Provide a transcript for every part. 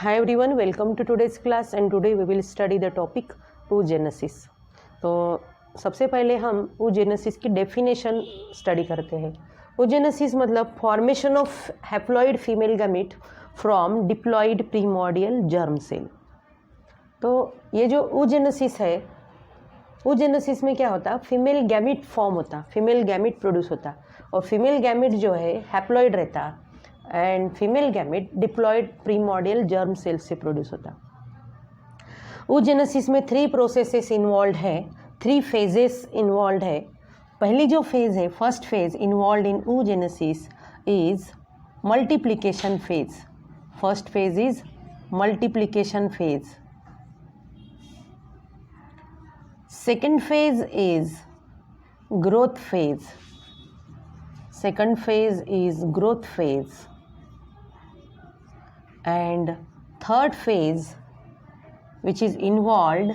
Hi everyone, welcome to today's class and today we will study the topic oogenesis. तो सबसे पहले हम oogenesis की डेफिनेशन स्टडी करते हैं. oogenesis मतलब formation of haploid female gamete from diploid primordial germ cell. तो ये जो oogenesis है, oogenesis में क्या होता, फीमेल गैमेट फॉर्म होता, फीमेल गैमेट प्रोड्यूस होता और फीमेल गैमेट जो है हैप्लॉइड रहता and female gamete diploid primordial germ cell से प्रोड्यूस होता. oogenesis में 3 प्रोसेसेस इन्वॉल्व है, 3 फेजेस इन्वॉल्व है. पहली जो फेज है, first phase involve in oogenesis is multiplication phase. First phase is multiplication phase. Second phase is growth phase. Second phase is growth phase. And third phase which is involved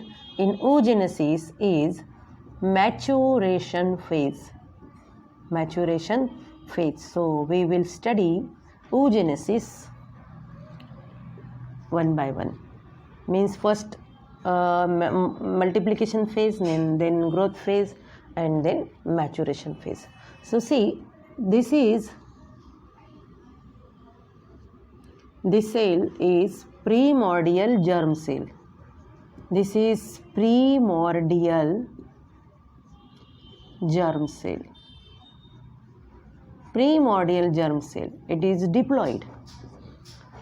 in oogenesis is maturation phase. Maturation phase. So we will study oogenesis one by one. Means first multiplication phase, then growth phase and then maturation phase. So see, this cell is primordial germ cell. This is primordial germ cell. Primordial germ cell. It is diploid,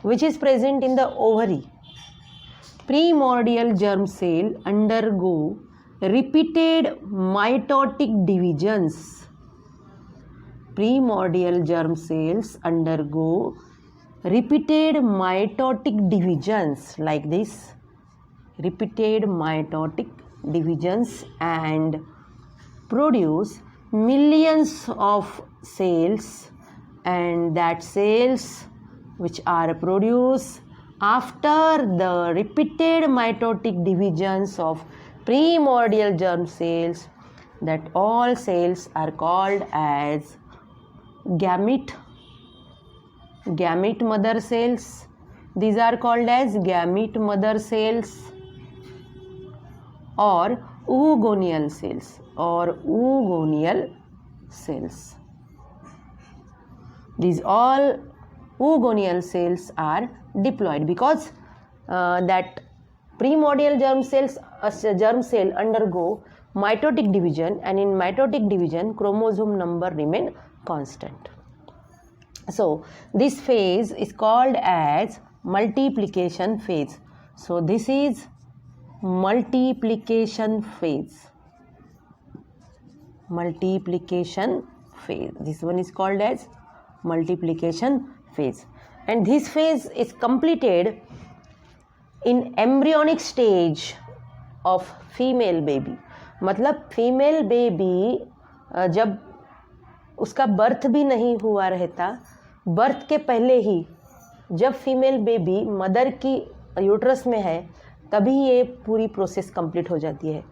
which is present in the ovary. Primordial germ cell undergo repeated mitotic divisions. Primordial germ cells undergo repeated mitotic divisions like this, repeated mitotic divisions, and produce millions of cells, and that cells which are produced after the repeated mitotic divisions of primordial germ cells, that all cells are called as gamete mother cells. These are called as gamete mother cells or oogonial cells These all oogonial cells are diploid because that primordial germ cell undergo mitotic division, and in mitotic division chromosome number remain constant. So this phase is called as multiplication phase. So this is multiplication phase. Multiplication phase. This one is called as multiplication phase. And this phase is completed in embryonic stage of female baby. मतलब female baby जब उसका birth भी नहीं हुआ रहता, birth के पहले ही जब फीमेल बेबी मदर की यूट्रस में है तभी ये पूरी प्रोसेस कंप्लीट हो जाती है.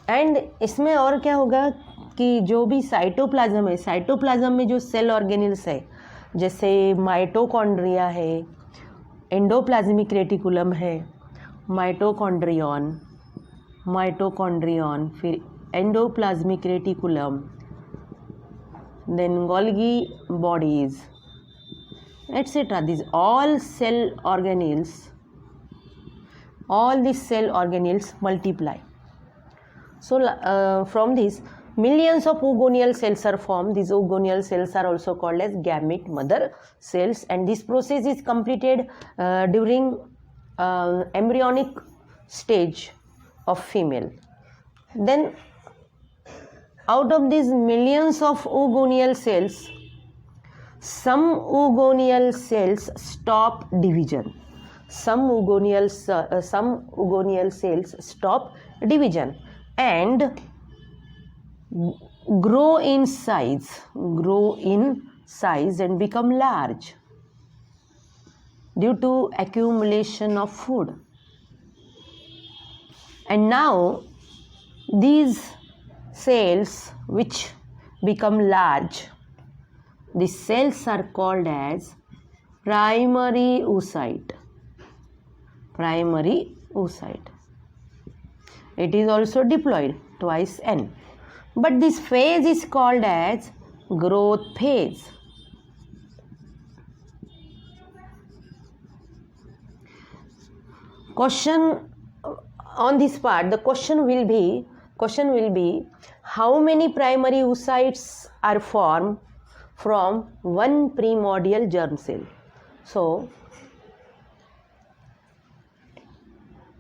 एंड इसमें और क्या होगा कि जो भी साइटोप्लाज्म है, साइटोप्लाज्म में जो सेल ऑर्गेनिल्स है, जैसे माइटोकॉन्ड्रिया है, एंडोप्लाज्मिक रेटिकुलम है, माइटोकॉन्ड्रियन, फिर endoplasmic reticulum, then Golgi bodies, etc. These all cell organelles, all these cell organelles multiply. So from this millions of oogonial cells are formed. These oogonial cells are also called as gamete mother cells, and this process is completed during embryonic stage of female. Then out of these millions of oogonial cells, some oogonial cells stop division. Some oogonial cells stop division and grow in size and become large due to accumulation of food. And now these cells which become large, these cells are called as primary oocyte. primary oocyte. It is also diploid, twice N. But this phase is called as growth phase. Question on this part, the question will be how many primary oocytes are formed from one primordial germ cell. So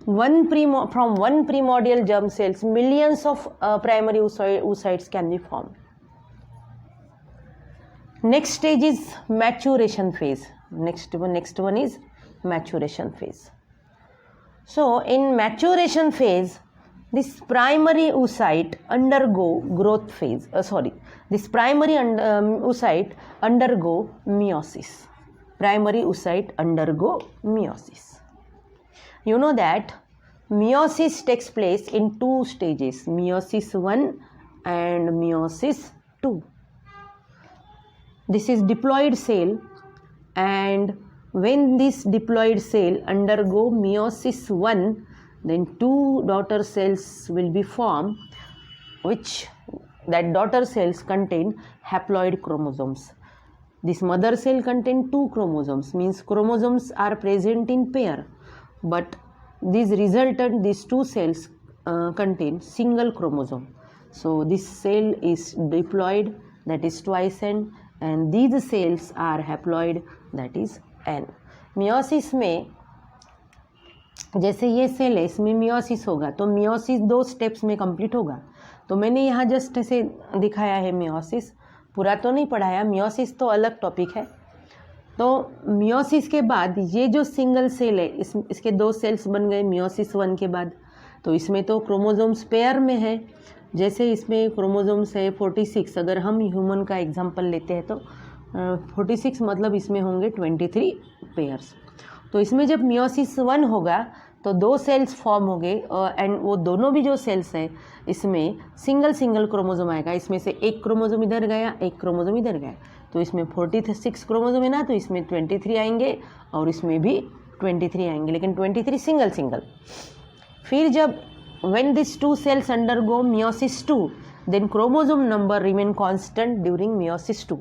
from one primordial germ cells, millions of primary oocytes can be formed. Next stage is maturation phase. Next one is maturation phase. So in maturation phase, this primary oocyte undergo growth phase. This primary oocyte undergo meiosis. Primary oocyte undergo meiosis. You know that meiosis takes place in two stages, meiosis 1 and meiosis 2. This is diploid cell, and when this diploid cell undergo meiosis 1, then two daughter cells will be formed, which that daughter cells contain haploid chromosomes. This mother cell contains two chromosomes, means chromosomes are present in pair, but these two cells contain single chromosome. So this cell is diploid, that is twice N, and these cells are haploid, that is N. meiosis में जैसे ये cell है, इसमें meiosis होगा, तो meiosis 2 steps में complete होगा. तो मैंने यहाँ जस्ट ऐसे दिखाया है मियोसिस, पूरा तो नहीं पढ़ाया. मियोसिस तो अलग टॉपिक है. तो मियोसिस के बाद ये जो सिंगल सेल है, इसके 2 सेल्स बन गए मियोसिस 1 के बाद. तो इसमें तो क्रोमोसोम्स पेयर में है. जैसे इसमें क्रोमोसोम्स है 46, अगर हम ह्यूमन का एग्जांपल लेते हैं तो 46 मतलब इसमें होंगे 23 पेयर्स. तो इसमें जब मियोसिस 1 होगा तो 2 सेल्स फॉर्म हो गए, एंड वो दोनों भी जो सेल्स है इसमें सिंगल क्रोमोसोम आएगा. इसमें से एक क्रोमोसोम इधर गया, एक क्रोमोसोम इधर गया, तो इसमें 46 क्रोमोसोम है ना, तो इसमें 23 आएंगे और इसमें भी 23 आएंगे, लेकिन 23 सिंगल. फिर जब when these two cells undergo meiosis 2, then chromosome number remain constant during meiosis 2.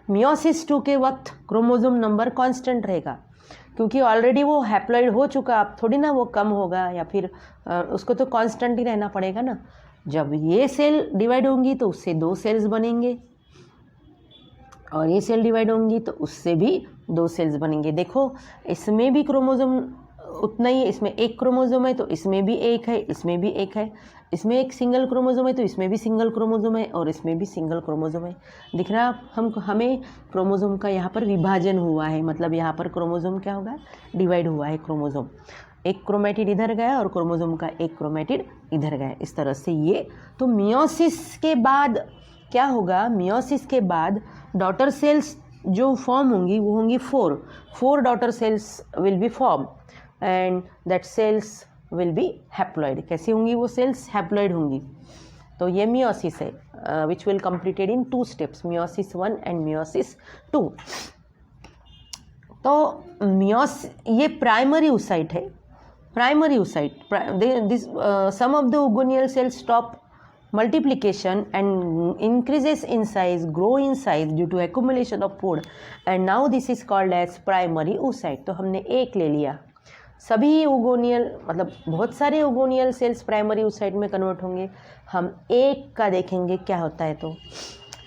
meiosis 2 के वक्त क्रोमोसोम नंबर कांस्टेंट रहेगा, क्योंकि ऑलरेडी वो हैप्लॉइड हो चुका. अब थोड़ी ना वो कम होगा, या फिर उसको तो कांस्टेंट ही रहना पड़ेगा ना. जब ये सेल डिवाइड होंगी तो उससे 2 सेल्स बनेंगे, और ये सेल डिवाइड होंगी तो उससे भी 2 सेल्स बनेंगे. देखो इसमें भी क्रोमोसोम उतना ही है, इसमें एक क्रोमोसोम है तो इसमें भी एक है, इसमें भी एक है. इसमें एक सिंगल क्रोमोसोम है तो इसमें भी सिंगल क्रोमोसोम है, और इसमें भी सिंगल क्रोमोसोम है. दिख रहा हमें क्रोमोसोम का यहाँ पर विभाजन हुआ है, मतलब यहाँ पर क्रोमोसोम क्या होगा, डिवाइड हुआ है क्रोमोसोम. एक क्रोमेटिड इधर गया और क्रोमोसोम का एक क्रोमेटिड इधर गया, इस तरह से ये. तो मियोसिस के बाद क्या होगा, मियोसिस के बाद डॉटर सेल्स जो फॉर्म होंगी वो होंगी 4 daughter cells will be form, and that cells will be haploid. कैसी होंगी वो सेल्स, हैप्लॉइड होंगी. तो ये मियोसिस है, which will completed in 2 steps, meiosis 1 and meiosis 2. तो ये प्राइमरी oocyte है. Primary oocyte, this some of the ogonial cells stop multiplication and increases in size, grow in size due to accumulation of food, and now this is called as primary oocyte. तो हमने एक ले लिया. सभी ओगोनियल मतलब बहुत सारे ओगोनियल सेल्स प्राइमरी oocyte में कन्वर्ट होंगे, हम एक का देखेंगे क्या होता है. तो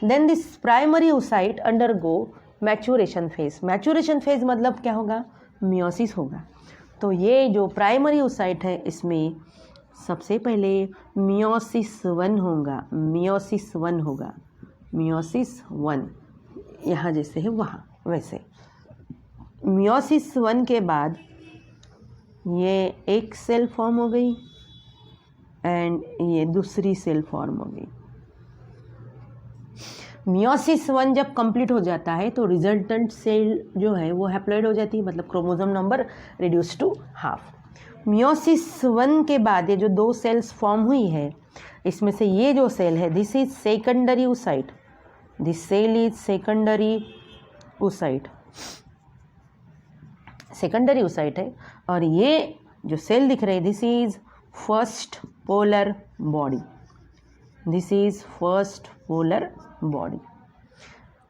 then this primary oocyte undergo maturation phase. Maturation phase मतलब क्या होगा, मियोसिस होगा. तो ये जो प्राइमरी oocyte है इसमें सबसे पहले मियोसिस 1 होगा, मियोसिस 1 होगा, मियोसिस 1 यहाँ जैसे है वहाँ वैसे. मियोसिस 1 के बाद ये एक सेल फॉर्म हो गई एंड ये दूसरी सेल फॉर्म हो गई. मियोसिस 1 जब कंप्लीट हो जाता है तो रिजल्टेंट सेल जो है वो हैप्लॉइड हो जाती है, मतलब chromosome number reduce to half. Meiosis 1 के बाद ये जो 2 सेल्स फॉर्म हुई है, इसमें से ये जो सेल है this is secondary oocyte. This cell is secondary oocyte, secondary oocyte है. और ये जो सेल दिख रहे हैं, this is first polar body, this is first polar body.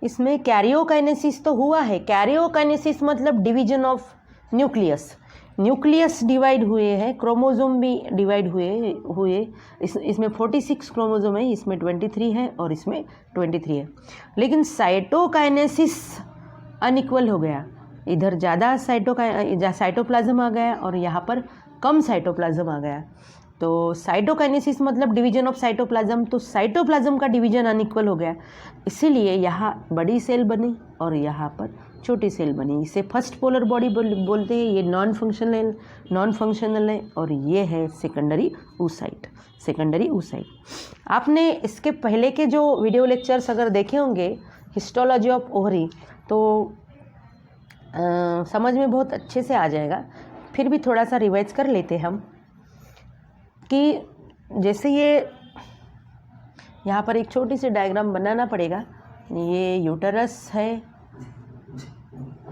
इसमें कैरियोकाइनेसिस तो हुआ है। कैरियोकाइनेसिस मतलब division of nucleus, nucleus divide हुए हैं, क्रोमोसोम भी डिवाइड हुए इसमें 46 क्रोमोसोम है, इसमें 23 है और इसमें 23 है। लेकिन साइटोकाइनेसिस अनइक्वल हो गया, इधर ज़्यादा साइटोप्लाज्म आ गया और यहाँ पर कम साइटोप्लाज्म आ गया। तो साइटोकाइनेसिस मतलब डिवीजन ऑफ साइटोप्लाज्म, तो साइटोप्लाज्म का डिवीजन अनइक्वल हो गया, इसीलिए यहाँ बड़ी सेल बनी और यहाँ पर छोटी सेल बनी। इसे फर्स्ट पोलर बॉडी बोलते हैं। ये नॉन फंक्शनल है और ये है सेकेंडरी oocyte, सेकेंडरी oocyte। आपने इसके पहले के जो वीडियो लेक्चर्स अगर देखे होंगे हिस्टोलॉजी ऑफ ओवरी, तो समझ में बहुत अच्छे से आ जाएगा। फिर भी थोड़ा सा रिवाइज कर लेते हम कि जैसे ये यहाँ पर एक छोटी सी डायग्राम बनाना पड़ेगा। ये यूटरस है,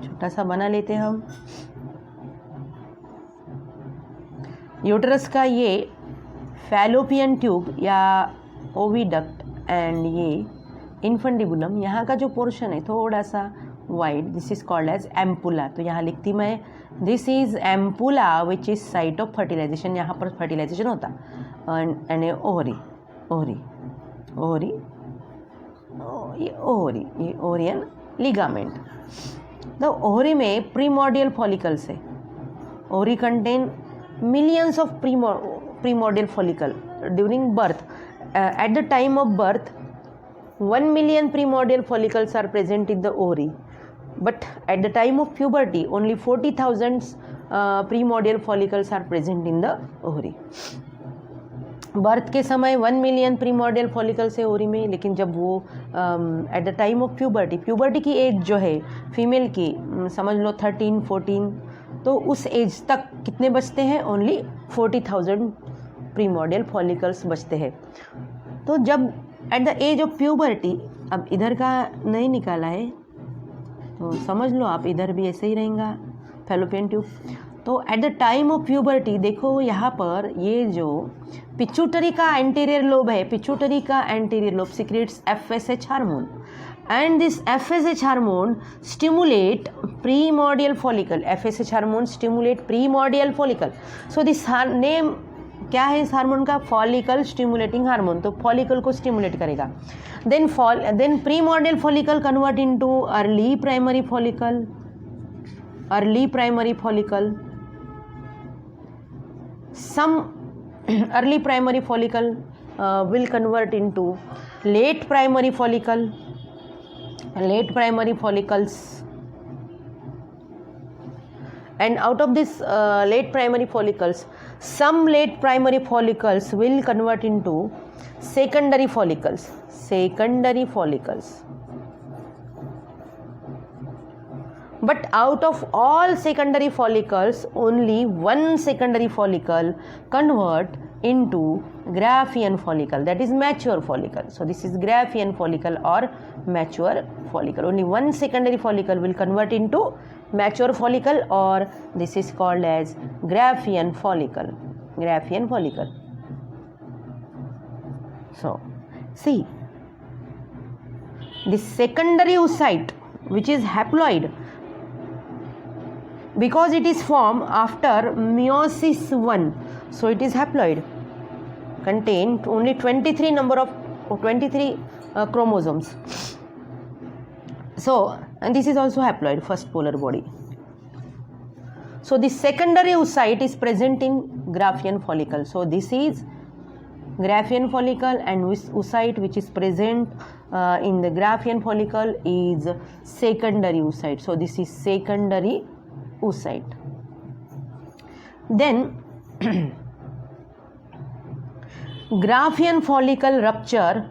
छोटा सा बना लेते हैं हम। यूटरस का ये फैलोपियन ट्यूब या ओविडक्ट एंड ये इन्फेंटिबुलम, यहाँ का जो पोर्शन है थोड़ा सा wide, this is called as ampulla. तो यहाँ लिखती मैं this is ampulla which is site of fertilization, यहाँ पर फर्टिलाइजेशन होता। एंड ओवरी, ये ओवरियन लिगामेंट। तो ओवरी में प्रीमोर्डियल फॉलिकल्स है। Ovary contain millions of primordial follicle during birth. At the time of birth 1 million primordial follicles are present in the ovary, but at the time of puberty only 40,000 primordial follicles are present in the ovary. Birth के समय 1 million primordial follicles है ovary में, लेकिन जब वो eight the time of puberty की as जो है फीमेल की समझ लो 13-14, तो उस एज तक कितने बचते हैं? ओनली 40,000 प्रीमोर्डियल फॉलिकल्स बचते हैं। तो जब at the age of puberty, अब इधर का नहीं निकाला है तो समझ लो आप इधर भी ऐसे ही रहेगा फैलोपियन ट्यूब। तो at the time of puberty देखो यहाँ पर ये जो पिट्यूटरी का एंटीरियर लोब है, पिट्यूटरी का anterior lobe secretes FSH hormone, and this FSH hormone stimulate primordial follicle. FSH hormone stimulate primordial follicle. So this name क्या है इस हार्मोन का? Follicle stimulating hormone. तो फॉलिकल को स्टिमुलेट करेगा। Then primordial follicle convert into early primary follicle, some early primary follicle will convert into late primary follicles, and out of this late primary follicles, some late primary follicles will convert into secondary follicles. But out of all secondary follicles, only one secondary follicle convert into Graafian follicle, that is mature follicle. So this is Graafian follicle or mature follicle. Only one secondary follicle will convert into mature follicle, or this is called as Graafian follicle. So see, the secondary oocyte, which is haploid, because it is formed after meiosis 1, so it is haploid, contain only 23 chromosomes. So, and this is also haploid, first polar body. So the secondary oocyte is present in Graafian follicle. So this is Graafian follicle, and oocyte which is present in the Graafian follicle is secondary oocyte. So this is secondary oocyte. Then Graafian follicle rupture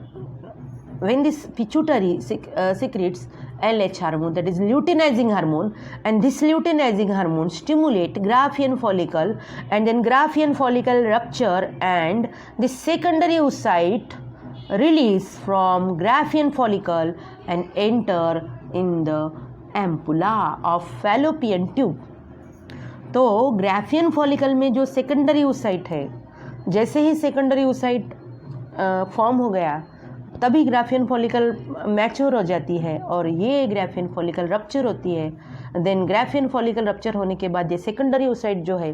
when this pituitary secretes LH hormone, that is luteinizing hormone, and this luteinizing hormone stimulate Graafian follicle, and then Graafian follicle rupture, and the secondary oocyte release from Graafian follicle and enter in the ampulla of fallopian tube. तो Graafian follicle में जो secondary oocyte है, जैसे ही secondary oocyte form हो गया तभी Graafian follicle mature हो जाती है और ये ग्राफियन फॉलिकल रप्चर होती है। देन ग्राफियन फॉलिकल रप्चर होने के बाद ये सेकेंडरी oocyte जो है,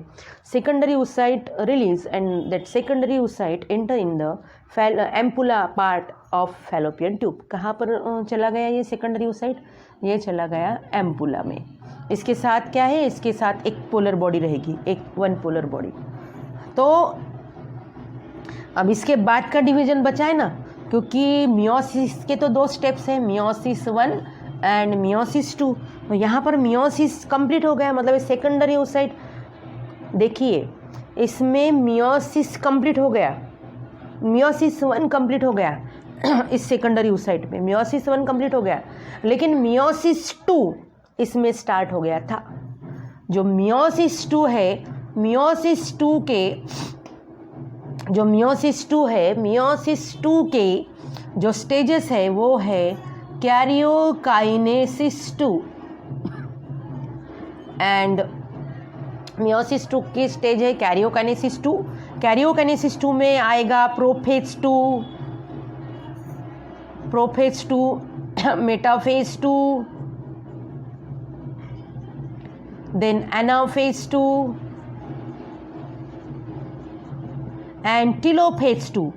secondary oocyte release and that secondary oocyte enter in the ampulla part of fallopian tube. कहाँ पर चला गया ये सेकेंडरी oocyte? ये चला गया एम्पुला में। इसके साथ क्या है? इसके साथ एक पोलर बॉडी रहेगी, एक वन पोलर बॉडी। तो अब इसके बाद का डिवीजन बचा है ना, क्योंकि मियोसिस के तो 2 स्टेप्स हैं, मियोसिस 1 एंड मियोसिस 2। तो यहाँ पर मियोसिस कंप्लीट हो गया, मतलब सेकेंडरी oocyte, देखिए इसमें मियोसिस कंप्लीट हो गया, मियोसिस 1 कंप्लीट हो गया इस सेकेंडरी oocyte में, मियोसिस 1 कंप्लीट हो गया, लेकिन मियोसिस 2 इसमें स्टार्ट हो गया था। जो मियोसिस 2 है, मियोसिस 2 के जो स्टेजेस है वो है कैरियोकाइनेसिस 2 एंड मियोसिस 2 की स्टेज है कैरियोकाइनेसिस 2। कैरियोकाइनेसिस 2 में आएगा prophase 2, metaphase 2, then anaphase 2 and telophase 2।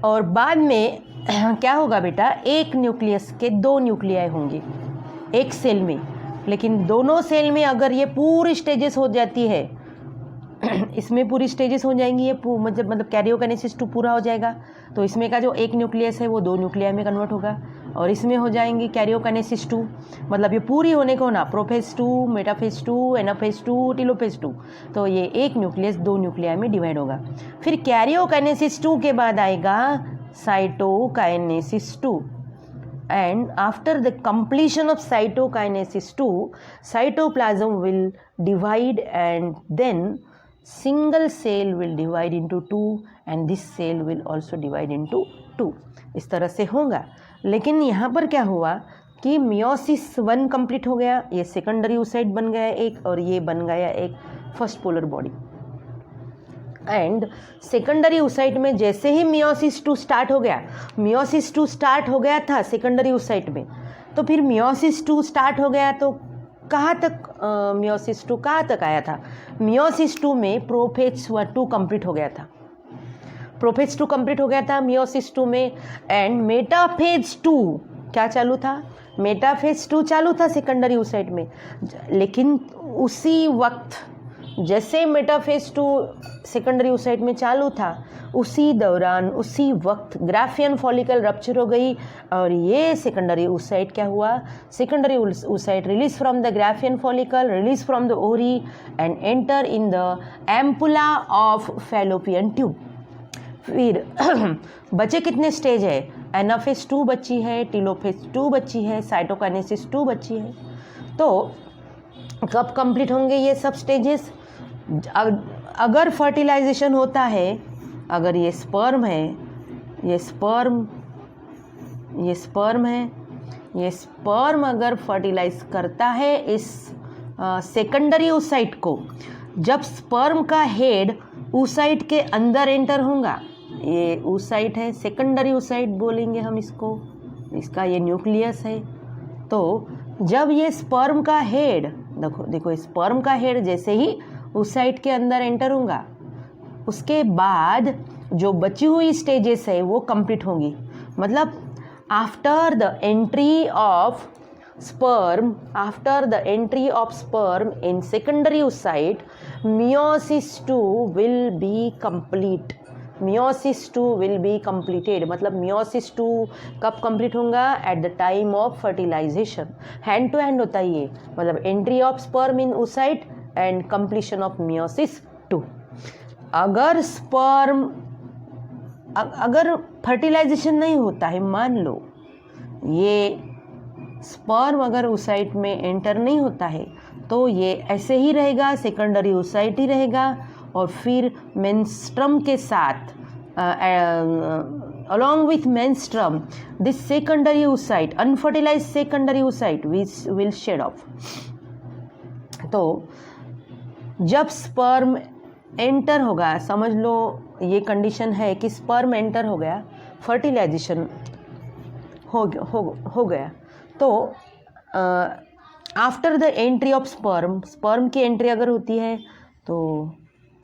और बाद में क्या होगा बेटा, एक न्यूक्लियस के 2 न्यूक्लियाई होंगे एक सेल में, लेकिन दोनों सेल में अगर ये पूरी स्टेजेस हो जाती है इसमें पूरी स्टेजेस हो जाएंगी, ये मतलब कैरियोकाइनेसिस 2 पूरा हो जाएगा, तो इसमें का जो एक न्यूक्लियस है वो 2 न्यूक्लियाई में कन्वर्ट होगा और इसमें हो जाएंगी कैरियोकाइनेसिस 2। मतलब ये पूरी होने को ना प्रोफेज 2, मेटाफेज 2, एनाफेज 2, टेलोफेज 2, तो ये एक न्यूक्लियस 2 न्यूक्लियाई में डिवाइड होगा। फिर कैरियोकाइनेसिस 2 के बाद आएगा cytokinesis 2 and after the completion of cytokinesis 2, cytoplasm will divide and then single cell will divide into 2 and this cell will also divide into 2। इस तरह से होगा। लेकिन यहाँ पर क्या हुआ कि मियोसिस 1 कंप्लीट हो गया, ये सेकेंडरी oocyte बन गया एक और ये बन गया एक first polar body. And secondary oocyte में जैसे ही मियोसिस 2 स्टार्ट हो गया, मियोसिस 2 स्टार्ट हो गया था सेकेंडरी oocyte में, तो फिर मियोसिस 2 स्टार्ट हो गया तो कहाँ तक मियोसिस 2 कहाँ तक आया था? मियोसिस 2 में प्रोफेज 2 कंप्लीट हो गया था, प्रोफेज 2 कंप्लीट हो गया था मियोसिस 2 में। एंड मेटाफेज 2 क्या चालू था? मेटाफेज 2 चालू था सेकेंडरी oocyte में, लेकिन उसी वक्त जैसे मेटाफेज 2 सेकेंडरी oocyte में चालू था, उसी दौरान उसी वक्त ग्राफियन फॉलिकल रप्चर हो गई और ये सेकेंडरी oocyte क्या हुआ? Secondary oocyte release from the Graafian follicle, release from the ovary and enter in the ampulla of fallopian tube. फिर बचे कितने स्टेज है? एनाफेज 2 बची है, टेलोफेज 2 बची है, साइटोकाइनेसिस 2 बची है। तो कब कंप्लीट होंगे ये सब स्टेजेस? अगर फर्टिलाइजेशन होता है, अगर ये स्पर्म है, ये स्पर्म अगर फर्टिलाइज करता है इस सेकेंडरी oocyte को, जब स्पर्म का हेड oocyte के अंदर एंटर होगा, ये oocyte है, सेकेंडरी oocyte बोलेंगे हम इसको, इसका ये न्यूक्लियस है। तो जब ये स्पर्म का हेड, देखो स्पर्म का हेड जैसे ही oocyte के अंदर एंटर होगा, उसके बाद जो बची हुई स्टेजेस है वो कंप्लीट होंगी। मतलब after the entry of sperm in secondary oocyte, meiosis 2 will be complete। meiosis 2 will be completed, मतलब meiosis 2 कब कंप्लीट होगा? At the time of fertilization. Hand to hand होता है ये, मतलब entry of sperm in oocyte and completion of meiosis 2। अगर fertilisation नहीं होता है, मान लो ये स्पर्म अगर oocyte में एंटर नहीं होता है, तो ये ऐसे ही रहेगा, सेकेंडरी oocyte ही रहेगा और फिर मेंस्ट्रम के साथ along with menstruum this secondary oocyte, unfertilized secondary oocyte will shed off. तो जब स्पर्म एंटर होगा, समझ लो ये कंडीशन है कि स्पर्म एंटर हो गया, फर्टिलाइजेशन हो गया, तो after the entry of sperm की एंट्री अगर होती है तो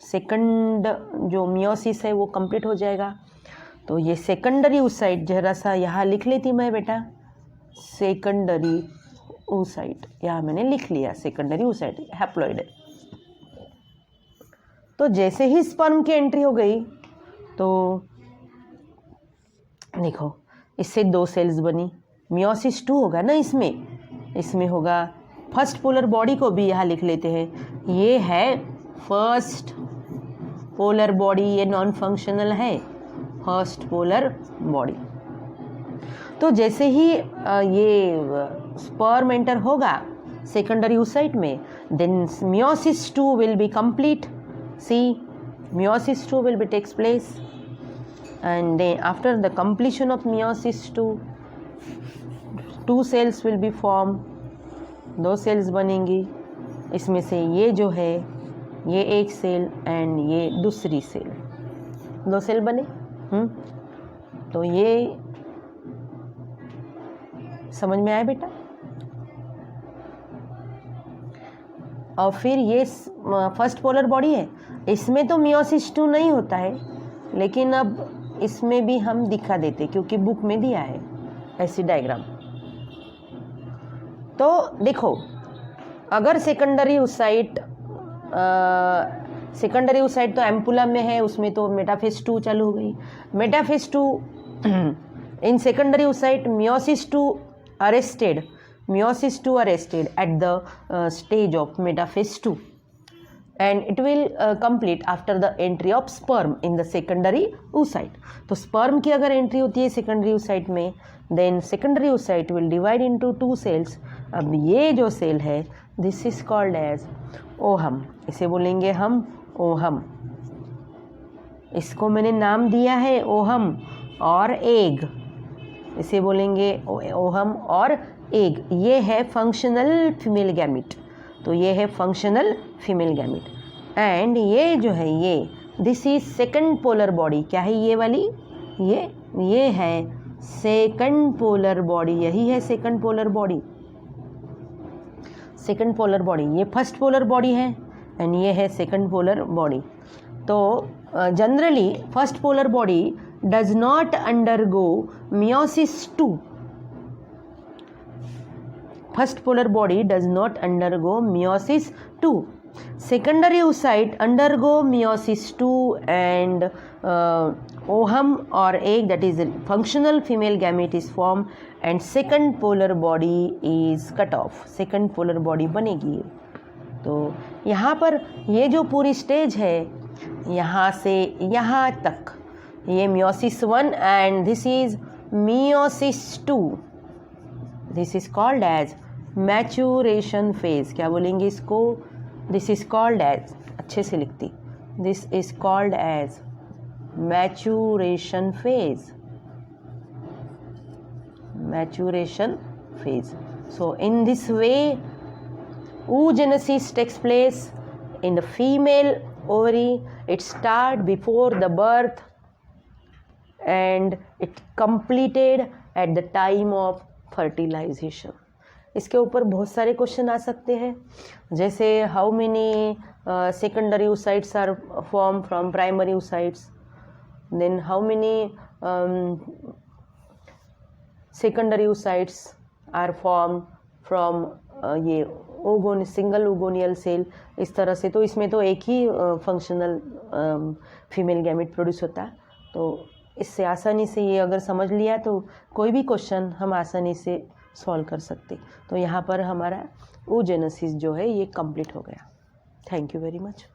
सेकंड जो मियोसिस है वो कंप्लीट हो जाएगा. तो ये सेकेंडरी oocyte जरा सा यहाँ लिख लेती मैं बेटा, सेकेंडरी oocyte यहाँ मैंने लिख लिया, सेकेंडरी oocyte हैप्लॉइड है. तो जैसे ही स्पर्म की एंट्री हो गई तो देखो इससे 2 सेल्स बनी, मियोसिस 2 होगा ना इसमें होगा. फर्स्ट पोलर बॉडी को भी यहाँ लिख लेते हैं, ये है फर्स्ट पोलर बॉडी, ये नॉन फंक्शनल है फर्स्ट पोलर बॉडी. तो जैसे ही ये स्पर्म एंटर होगा सेकेंडरी oocyte में, then meiosis 2 will be complete. See meiosis 2 will be takes place and then after the completion of meiosis 2 cells will be form, 2 cells बनेंगी. इसमें से ये जो है ये एक सेल एंड ये दूसरी सेल, 2 सेल बने. तो ये समझ में आया बेटा. और फिर ये फर्स्ट पोलर बॉडी है, इसमें तो मियोसिस 2 नहीं होता है, लेकिन अब इसमें भी हम दिखा देते क्योंकि बुक में दिया है ऐसी डायग्राम. तो देखो अगर सेकेंडरी oocyte तो एम्पुलम में है, उसमें तो मेटाफेज 2 चालू हो गई. Metaphase 2 in secondary oocyte meiosis 2 arrested at the stage of metaphase 2 and it will complete after the entry of sperm in the secondary oocyte. तो sperm की अगर एंट्री होती है secondary oocyte में, then secondary oocyte will divide into 2 cells. अब ये जो cell है this is called as ohm, इसे बोलेंगे हम ओहम. इसको मैंने नाम दिया है ओहम और एग, इसे बोलेंगे ओहम और एग. ये है फंक्शनल फीमेल गैमिट, तो ये है फंक्शनल फीमेल गैमिट. एंड ये जो है ये this is second polar body. क्या है ये वाली, ये है सेकंड पोलर बॉडी, यही है second polar body. Second polar body, ये फर्स्ट पोलर बॉडी है एंड ये है सेकंड पोलर बॉडी. तो generally first polar body does not undergo meiosis 2. First polar body does not undergo meiosis 2. secondary oocyte undergo meiosis 2 and ovum or egg, that is functional female gamete is formed and second polar body is cut off. second polar body बनेगी. तो यहाँ पर ये जो पूरी stage है यहाँ से यहाँ तक ये meiosis 1 and this is meiosis 2. this is called as maturation phase. क्या बोलेंगे इसको, this is called as, अच्छे से लिखती, this is called as maturation phase. maturation phase. So in this way oogenesis takes place in the female ovary. It starts before the birth and it completed at the time of fertilization. इसके ऊपर बहुत सारे question आ सकते हैं, जैसे how many secondary oocytes are form from primary oocytes, then how many secondary oocytes are form from ये single oogonial cell. इस तरह से तो इसमें तो एक ही फंक्शनल फीमेल गैमेट प्रोड्यूस होता है. तो इससे आसानी से ये अगर समझ लिया तो कोई भी क्वेश्चन हम आसानी से सॉल्व कर सकते. तो यहाँ पर हमारा oogenesis जो है ये कंप्लीट हो गया. Thank you very much.